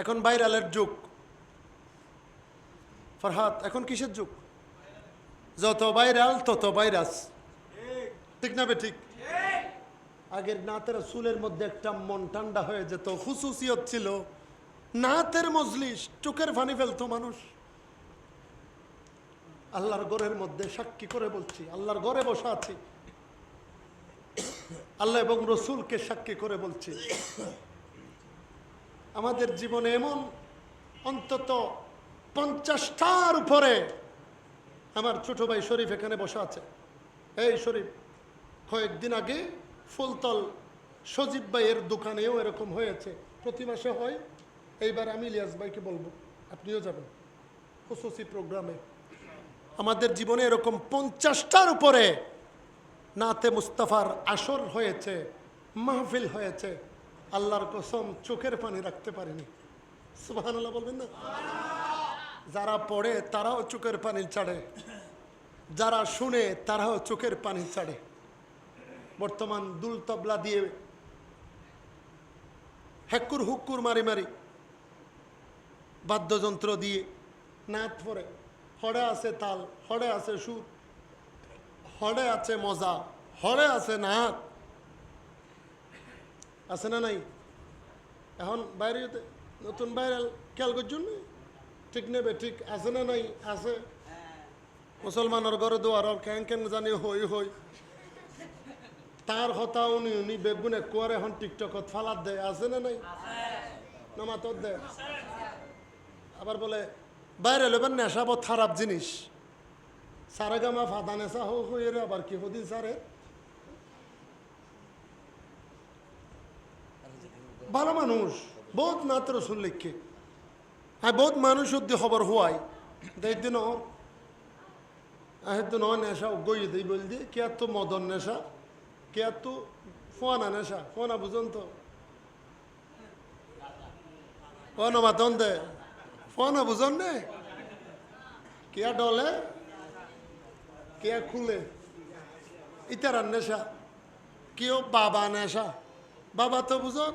এখন ভাইরালের যুগ। ফরহাদ, এখন কিসের যুগ? যত ভাইরাল তত ভাইরাস, ঠিক না ঠিক? আগের নাতের চুলের মধ্যে একটা মন ঠান্ডা হয়ে যেত, খুশুসিয়ত ছিল, নাতের মজলিস, চোখের পানি ফেলতো মানুষ। আল্লাহর ঘরের মধ্যে সাক্ষী করে বলছি, আল্লাহর ঘরে বসা আছি, আল্লাহ এবং রসুলকে সাক্ষী করে বলছি, আমাদের জীবনে এমন অন্তত 50টার উপরে, আমার ছোট ভাই শরীফ এখানে বসা আছে। এই শরীফ, কয়েকদিন আগে ফুলতল সজীব ভাইয়ের দোকানেও এরকম হয়েছে, প্রতি মাসে হয়। এইবার আমি ইলিয়াস ভাইকে বলবো আপনিও যাবেন খুশুসি প্রোগ্রামে। আমাদের জীবনে এরকম 50টার উপরে নাতে মুস্তাফার আসর হয়েছে, মাহফিল হয়েছে। আল্লাহর কসম চোখের পানি রাখতে পারিনি। সুবহানাল্লাহ বলবেন না? যারা পড়ে তারাও চোখের পানি ছাড়ে, যারা শুনে তারাও চোখের পানি ছাড়ে। বর্তমান দুল তবলা দিয়ে হেক্কুর হুক্কুর মারি মারি, বাদ্যযন্ত্র দিয়ে নাচ পড়ে, হড়ে আছে তাল, হড়ে আছে সুর, হড়ে আছে মজা, হড়ে আছে নাচ, আছে না নাই? এখন বাইরে নতুন ভাইরাল খেয়াল করছেন, ঠিক নেবে ঠিক আছে না নাই? আছে। মুসলমানের ঘরে দোয়ার কেন কেন জানি হই হই, তার হতা উনি উনি বেগুনে কুয়ারে এখন টিকটকত ফালাত দেয়, আছে না নাই? নামাতত দেয়। আবার বলে বাইরে এবার নেশা বহুত খারাপ জিনিস, সারে গামা ফাদা নেশা হয়ে আবার কি হদিন সারে ভালো মানুষ, বহুত নাত রসুল লিখে, হ্যাঁ বহুত মানুষ উদ্দি খবর হওয়াই দিন দিন নেশা গই দিই বল দি কে তো মদন নেশা, কে তো ফোয়ানা নেশা, ফোয়ানা বুঝুন তো কোন মাতন দে ফোয়ানা বুঝন নে, কে ডলে কে খুলে ইতারার নেশা, কেউ বাবা নেশা, বাবা তো বুঝন,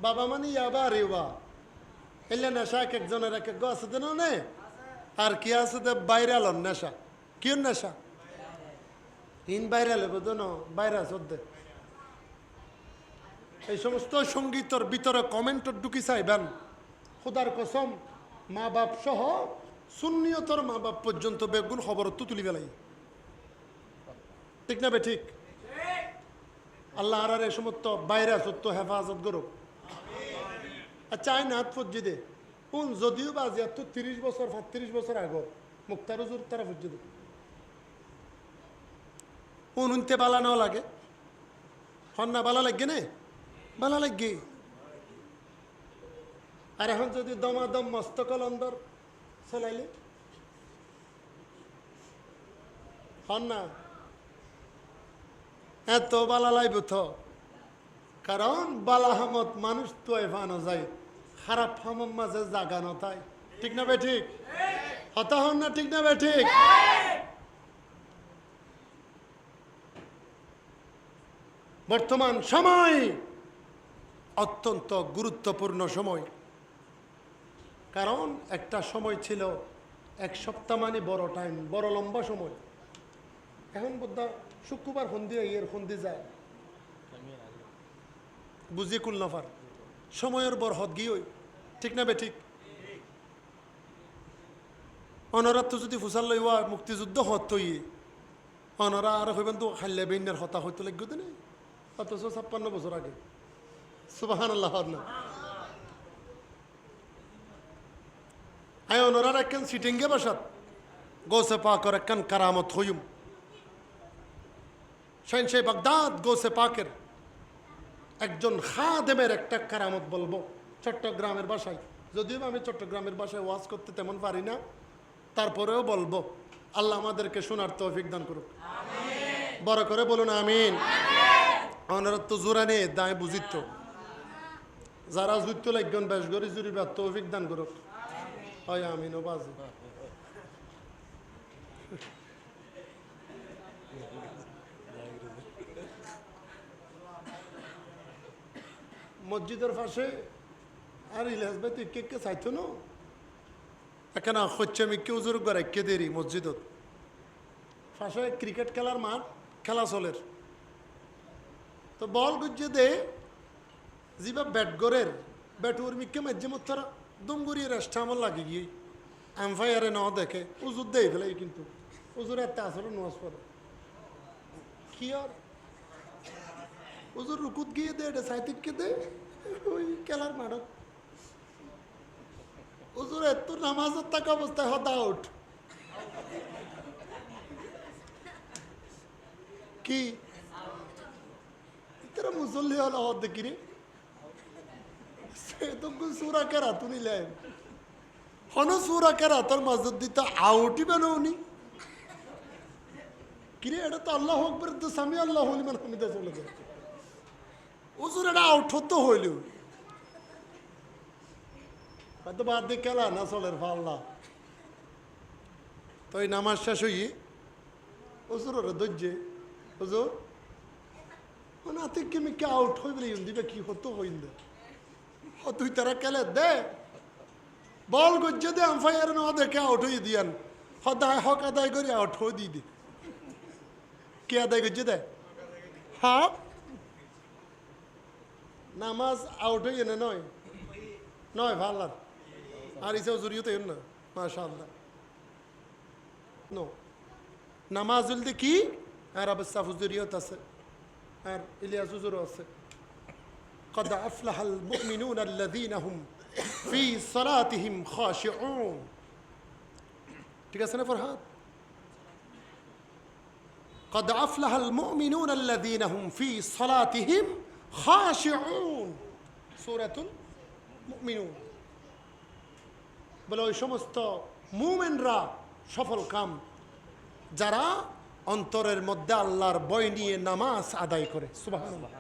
বাবা মানে ইয়াবা রেবা, এলে নেশা এক একজনের এক এক আছে দেন নে। আর কি আছে দে বাইরালন নেশা, কি নেশা ইন বাইরালে বুঝন বাইরা চোদ্দে। এই সমস্ত সঙ্গীতর ভিতরে কমেন্ট ঢুকি চাইবেন, খুদার কসম মা বাপ সহ সুন্নিয়তর মা বাপ পর্যন্ত বেগুন খবর তো তুলি বেলাই, ঠিক না বে ঠিক? আল্লাহ আর এই সমস্ত বাইরে সত্য হেফাজত করুক। আচ্ছা আই নাথ ফজ্জি দে কোন যদিও বাজি এত 30 বছর 35 বছর আগ মুক্তার হুজুর তারা ফজ্জি দে কোন উনতে বালা নাও লাগে, হন্না বালা লাগে নে, বালা লাগে। আর এখন যদি দমাদম মস্তকল অন্দর চলাইলে হন্না এত বালা লাইব তো, কারণ বালা হামত মানুষ তো এফানো যায়, খারাপ হামম মাঝে জাগানো তাই, ঠিক না বে ঠিক? হতা হন না, ঠিক না বে ঠিক? বর্তমান সময় অত্যন্ত গুরুত্বপূর্ণ সময়, কারণ একটা সময় ছিল 1 সপ্তাহ মানে বড় টাইম, বড় লম্বা সময়। এখন বোধহয় শুক্রবার সন্ধি এর সন্ধি যায় বুঝি কুল নফার সময়ের বর হদ গিয়ে, ঠিক না বে ঠিক? অনরাত তো যদি ফুসাল লইয়া মুক্তিযুদ্ধ হত তৈ অনরা আর হইবেন তো খাল্লে বেইনের হতা হইতো লাগবে তো নেই, অথচ 56 বছর আগে। সুবহানাল্লাহ না? আয় অনরার একখান সিটিংগে বসাত গোসে পাকর একখান কারামত হইম, শাহিনশাহ বাগদাদ গোসে পাকের একজন খাদেমের একটা কারামত বলবো চট্টগ্রামের ভাষায়, যদিও আমি চট্টগ্রামের ভাষায় ওয়াজ করতে তেমন পারি না, তারপরেও বলবো। আল্লাহ আমাদেরকে শোনার তৌফিক দান করুক, বড় করে বলুন আমিন। ওনারা তো জোরা নেই দায় বুঝিত, যারা জুইত লাগবেন বেশ করে জুড়িবা তৌফিক দান করুক, হয় আমিন ও বাজু। মসজিদের পাশে আর ইলিয়াস ভাই তুই কে চাইতো না এখানে হচ্ছে আমি কেউ জোর করে কে দেরি মসজিদত পাশে ক্রিকেট খেলার মাঠ খেলা চলের তো বল গুজে দে যিবা ব্যাট গড়ের ব্যাট উর্মিকে মাঝে মতো দমগুড়িয়ে রেস্টা আমার লাগে গিয়ে এমফায়ারে ন দেখে উজুর দেই ফেলে কিন্তু উজুর এত আসলে নোয়াজ পড়ে কি আর উজুর রুকুত গিয়ে দে এটা সাইতিককে দে ওই খেলার মাঠত উজুর এত নামাজের থাকা অবস্থায় হদ আউট কি তোরা মুসল্লি হল হদ দেখি রে সে তো সুরা কেরা তু নিলে হন সুরা কেরা তোর মসজিদ দিতে আউটই বেনৌনি কিরে এটা তো আল্লাহ আকবর তো সামি আল্লাহ হলিমান হামিদা চলে যায় উজুর এটা আউট হতে হইল হয়তো বাদ দিয়ে খেলা না চলের পাল্লা তো এই নামাজ শেষ হইয়ে উজুর ওরা ধৈর্যে হুজুর মানে আতে কেমি কে আউট হই বলে দিবে কি হতো হইন দে ও তুই তারা খেলে দে বল গজ্জে দে আম্পায়ার না দেখে আউট হয়ে দিয়ান হদায় হক আদায় করে আউট হয়ে দিয়ে দি কে আদায় গজ্জে দে হ্যাঁ নামাজ আউট হয়ে না নয় নয় ভাল আর ইসেও জড়িয়ে না মাশাআল্লাহ নো নামাজ জলদি কি আর অবস্থা ফুজুরিয়ত আছে আর ইলিয়াস হুজুরও আছে قد أفلح المؤمنون الذين هم في صلاتهم خاشعون ঠিক আছে না ফরহাদ قد أفلح المؤمنون الذين هم في صلاتهم خاشعون سورة المؤمنون বলে ওই সমস্ত মুমিনরা সফল কাম যারা অন্তরের মধ্যে আল্লাহর ভয় নিয়ে নামাজ আদায় করে সুবহানাল্লাহ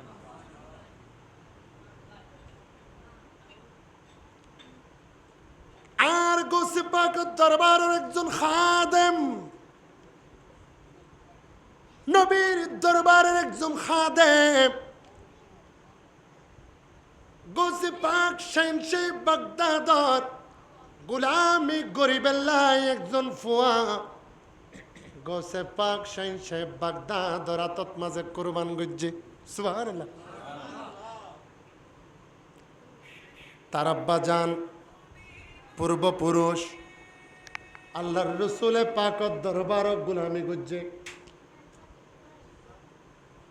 আর গৌসে পাকের দরবারের একজন খাদেম নবীর দরবারের একজন খাদেম গৌসে পাক শামসে বাগদাদর গোলামি গরিবেল্লাহ একজন ফুয়া গৌসে পাক শামসে বাগদাদর আতত মাঝে কুরবান গজ্জে সুবহানাল্লাহ তার আব্বা জান পূর্বপুরুষ আল্লাহর রসুলে পাকত দরবার গুলামি গুজ্জে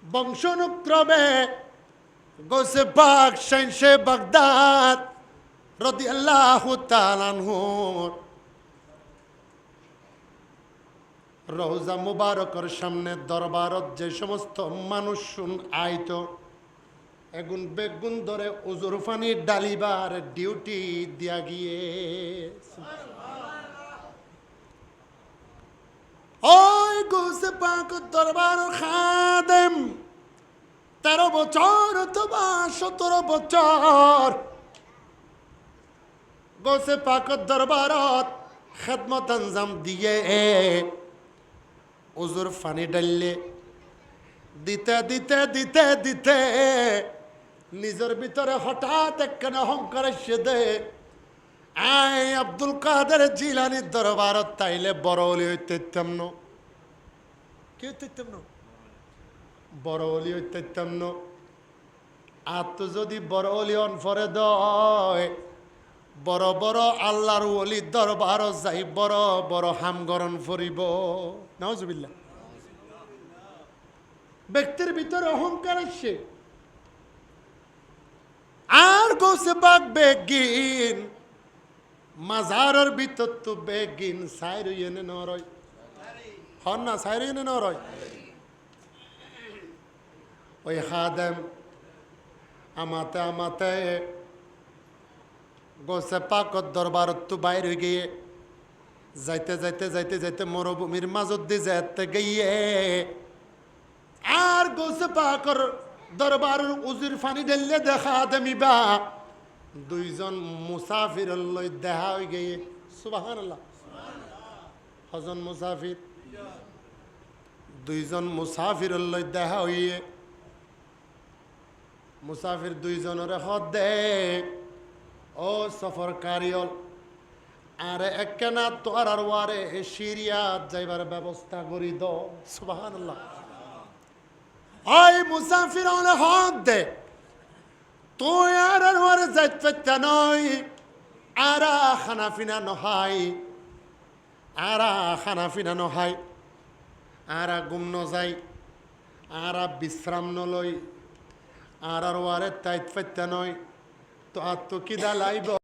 বংশানুক্রমে গৌসে পাক শামসে বাগদাদ রাদিয়াল্লাহু তাআলা আনহু রওজা মুবারকের সামনে দরবারত যে সমস্ত মানুষ আইত এগুন বেগুন ধরে উজুর ফানি ডালিবার ডিউটি দিয়া গিয়ে ওই গৌসে পাক দরবার খাদেম 13 বছর অথবা 17 বছর গৌসে পাক দরবারত খেদমত আঞ্জাম দিয়ে উজুর ফানি ডাললে দিতে দিতে দিতে দিতে নিজের ভিতরে হঠাৎ একখানে অহংকার এসে দে আয় আব্দুল কাদের জিলানির দরবারত তাইলে বড় অলি হইতেম ন কি হইতেম ন বড় অলি হইতেম ন আর তো যদি বড় অলি অনফরে দয় বড় বড় আল্লাহর অলির দরবার যাই বড় বড় হামগরণ ফরিব নাউজুবিল্লাহ ব্যক্তির ভিতরে অহংকার আসছে আর গৌসে পাক বেগিন মাজারের ভিতর তো বেগিন সাইর ইয়েনে নরয় হন না সাইর ইয়েনে নরয় ওই খাদেম আমাতে আমাতে গৌসে পাকর দরবার তো বাইর হয়ে গিয়ে যাইতে যাইতে যাইতে যাইতে মরুভূমির মাজত দিয়ে যাইতে গিয়ে আর গৌসে পাকর দরবার উজির ফানি ঢেললে দেখা দেমিবা দুইজন মুসাফির লই দেখা হয়ে গিয়ে সুবহানাল্লাহ হজন মুসাফির দুইজন মুসাফির লই দেখা হইয়ে মুসাফির দুইজনের হদ দে ও সফর কারিয়ল আরে একখানা তোর আর ওয়ারে সিরিয়াত যাইবার ব্যবস্থা করি দ সুবহানাল্লাহ। ওই মুসাফির হলে হদ দে তুই আর ওয়ারে যাইতে নয় আরা খানাফিনা নহাই আরা খানাফিনা নহাই আরা গুম ন যাই আরা বিশ্রাম নলই আর ওয়ারে তাইত ফাইতে নয় তো আর তো কিদা লাইব